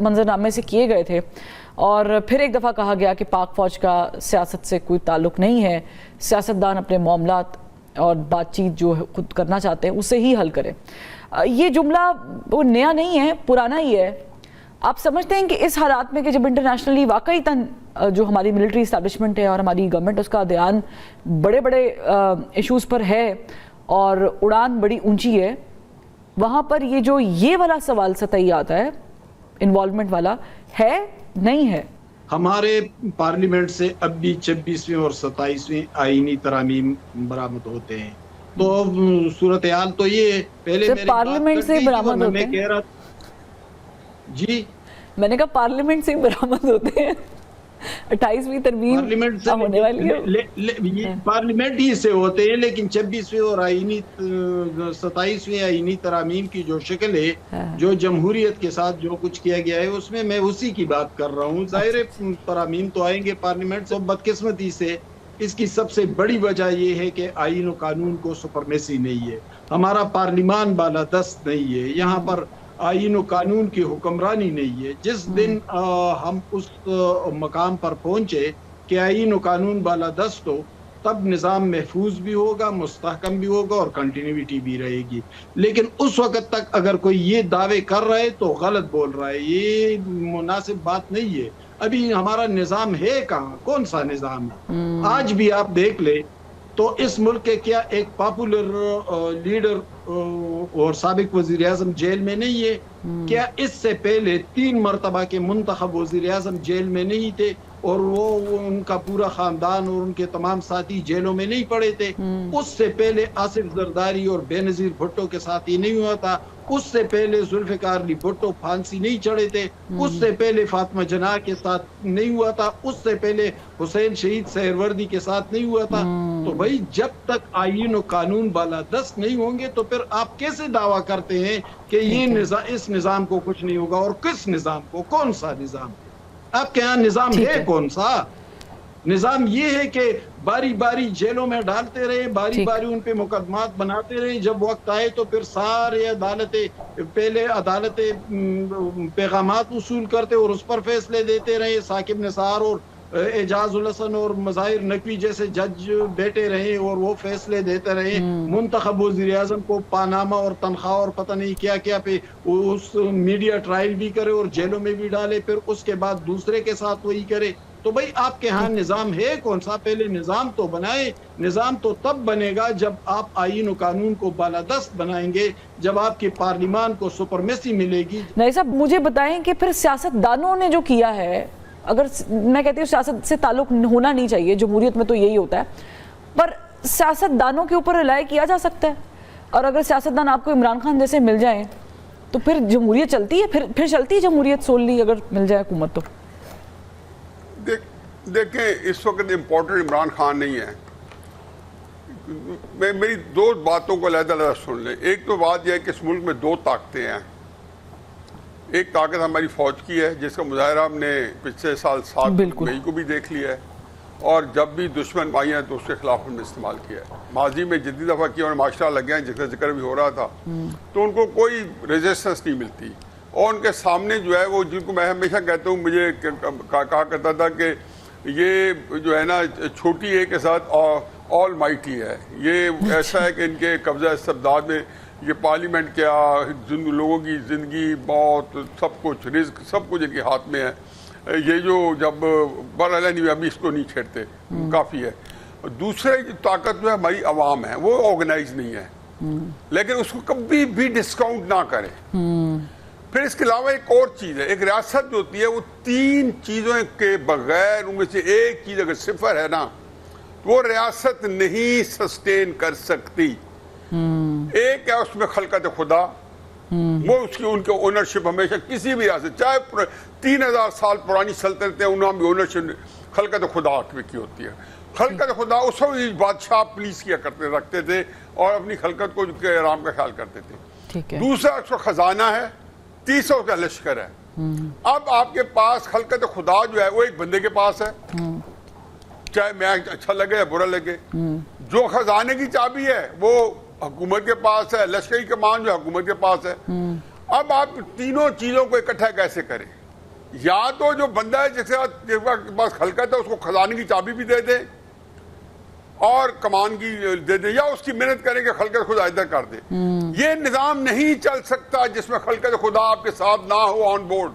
منظرنامے سے کیے گئے تھے، اور پھر ایک دفعہ کہا گیا کہ پاک فوج کا سیاست سے کوئی تعلق نہیں ہے، سیاستدان اپنے معاملات اور بات چیت جو خود کرنا چاہتے ہیں اسے ہی حل کریں. یہ جملہ وہ نیا نہیں ہے، پرانا ہی ہے. آپ سمجھتے ہیں کہ اس حالات میں کہ جب انٹرنیشنلی واقعی جو ہماری ملٹری اسٹیبلشمنٹ ہے اور ہماری گورنمنٹ اس کا دھیان بڑے بڑے ایشوز پر ہے اور اڑان بڑی اونچی ہے، وہاں پر یہ والا سوال سطحی آتا ہے، انوالومنٹ والا ہے نہیں ہے؟ ہمارے پارلیمنٹ سے اب بھی 26ویں اور 27ویں آئینی ترامیم برآمد ہوتے ہیں. تو صورتحال تو یہ پہلے پارلیمنٹ سے برآمد ہوتے ہیں؟ کہہ رہا جی میں نے کہا پارلیمنٹ سے برآمد ہوتے ہیں. 28ویں ترمیم ہونے والی ہے، پارلیمنٹ ہی سے ہوتے ہیں، لیکن 26ویں اور 27ویں آئینی ترامیم کی جو شکل ہے، جو جمہوریت کے ساتھ جو کچھ کیا گیا ہے، اس میں اسی کی بات کر رہا ہوں. ظاہر ترامیم تو آئیں گے پارلیمنٹ سے. بدقسمتی سے اس کی سب سے بڑی وجہ یہ ہے کہ آئین و قانون کو سپرمیسی نہیں ہے، ہمارا پارلیمان بالادست نہیں ہے، یہاں پر آئین و قانون کی حکمرانی نہیں ہے. جس دن ہم اس مقام پر پہنچے کہ آئین و قانون بالادست ہو، تب نظام محفوظ بھی ہوگا، مستحکم بھی ہوگا اور کنٹینیوٹی بھی رہے گی. لیکن اس وقت تک اگر کوئی یہ دعوے کر رہا ہے تو غلط بول رہا ہے، یہ مناسب بات نہیں ہے. ابھی ہمارا نظام ہے کہاں؟ کون سا نظام ہے؟ آج بھی آپ دیکھ لیں تو اس ملک کے کیا ایک پاپولر لیڈر اور سابق وزیر اعظم جیل میں نہیں ہے؟ کیا اس سے پہلے 3 مرتبہ کے منتخب وزیر اعظم جیل میں نہیں تھے اور وہ ان کا پورا خاندان اور ان کے تمام ساتھی جیلوں میں نہیں پڑے تھے؟ اس سے پہلے آصف زرداری اور بے نظیر بھٹو کے ساتھ یہ نہیں ہوا تھا. اس سے پہلے ذوالفقار علی بھٹو پھانسی نہیں چڑھے تھے. اس سے پہلے فاطمہ جناح کے ساتھ نہیں ہوا تھا. اس سے پہلے حسین شہید سہروردی کے ساتھ نہیں ہوا تھا. تو بھائی جب تک آئین و قانون بالادست نہیں ہوں گے تو پھر آپ کیسے دعویٰ کرتے ہیں کہ یہ اس نظام کو کچھ نہیں ہوگا؟ اور کس نظام کو؟ کون سا نظام؟ آپ کے ہاں نظام ہے کون سا؟ نظام یہ ہے کہ باری باری جیلوں میں ڈالتے رہے، باری باری ان پہ مقدمات بناتے رہے، جب وقت آئے تو پھر سارے پہلے عدالتیں پیغامات وصول کرتے اور اس پر فیصلے دیتے رہے. ثاقب نثار اور اعجاز الحسن اور مظاہر نقوی جیسے جج بیٹھے رہے اور وہ فیصلے دیتے رہے. منتخب وزیر اعظم کو پاناما اور تنخواہ اور پتہ نہیں کیا کیا پہ اس میڈیا ٹرائل بھی کرے اور جیلوں میں بھی ڈالے، پھر اس کے بعد دوسرے کے ساتھ وہی کرے. تو بھائی آپ کے ہاں نظام ہے کون سا؟ پہلے نظام تو بنائے. نظام تو تب بنے گا جب آپ آئین و قانون کو بالادست بنائیں گے، جب آپ کے پارلیمان کو سپرمیسی ملے گی. نہیں صاحب، مجھے بتائیں کہ پھر سیاستدانوں نے جو کیا ہے، اگر میں کہتی ہوں سیاست سے تعلق ہونا نہیں چاہیے، جمہوریت میں تو یہی ہوتا ہے، پر سیاستدانوں کے اوپر رلائے کیا جا سکتا ہے. اور اگر سیاستدان آپ کو عمران خان جیسے مل جائیں تو پھر جمہوریت چلتی ہے، پھر چلتی ہے جمہوریت سوللی اگر مل جائے حکومت تو. دیکھیں اس وقت امپورٹنٹ عمران خان نہیں ہے. میری 2 باتوں کو علیحدہ علیحدہ سن لیں. ایک تو بات یہ ہے کہ اس ملک میں 2 طاقتیں ہیں. ایک طاقت ہماری فوج کی ہے جس کا مظاہرہ ہم نے پچھلے سال 7 مئی کو بھی دیکھ لیا ہے، اور جب بھی دشمن آئی ہیں تو اس کے خلاف ہم نے استعمال کیا ہے. ماضی میں جتنی دفعہ کیا اور معاشرہ لگے ہیں جس کا ذکر بھی ہو رہا تھا، تو ان کو کوئی ریزسٹنس نہیں ملتی. اور ان کے سامنے جو ہے وہ، جن کو میں ہمیشہ کہتا ہوں، مجھے کہا کرتا تھا کہ یہ جو ہے نا چھوٹی اے کے ساتھ آل مائٹی ہے. یہ ایسا ہے کہ ان کے قبضہ استبداد میں یہ پارلیمنٹ کیا، لوگوں کی زندگی، موت، سب کچھ، رزق، سب کچھ ان کے ہاتھ میں ہے. یہ جو جب برحال نہیں ابھی اس کو نہیں چھیڑتے، کافی ہے. دوسرے طاقت جو ہے ہماری عوام ہے، وہ آرگنائز نہیں ہے، لیکن اس کو کبھی بھی ڈسکاؤنٹ نہ کرے. پھر اس کے علاوہ ایک اور چیز ہے، ایک ریاست جو ہوتی ہے وہ 3 چیزوں کے بغیر، ان میں سے ایک چیز اگر صفر ہے نا، وہ ریاست نہیں سسٹین کر سکتی. ایک ہے اس میں خلقت خدا، وہ اس کی ان کے اونرشپ ہمیشہ کسی بھی ریاست، چاہے 3000 سال پرانی سلطنتیں، انہوں نے اونرشپ خلقت خدا کی ہوتی ہے. خلقت خدا اس وقت بادشاہ پولیس کیا رکھتے تھے اور اپنی خلقت کو کے آرام کا خیال کرتے تھے. دوسرا اس کا خزانہ ہے، تیسرا اس کا لشکر ہے. اب آپ کے پاس خلقت خدا جو ہے وہ ایک بندے کے پاس ہے، چاہے میں اچھا لگے یا برا لگے. جو خزانے کی چابی ہے وہ حکومت کے پاس ہے، لشکری کمان جو حکومت کے پاس ہے. اب آپ تینوں چیزوں کو اکٹھا کیسے کریں؟ یا تو جو بندہ ہے جس کے پاس خلقت ہے اس کو خزانے کی چابی بھی دے دیں اور کمان کی دے دیں، یا اس کی محنت کریں کہ خلقت خدا ادھر کر دے. یہ نظام نہیں چل سکتا جس میں خلقت خدا آپ کے ساتھ نہ ہو آن بورڈ.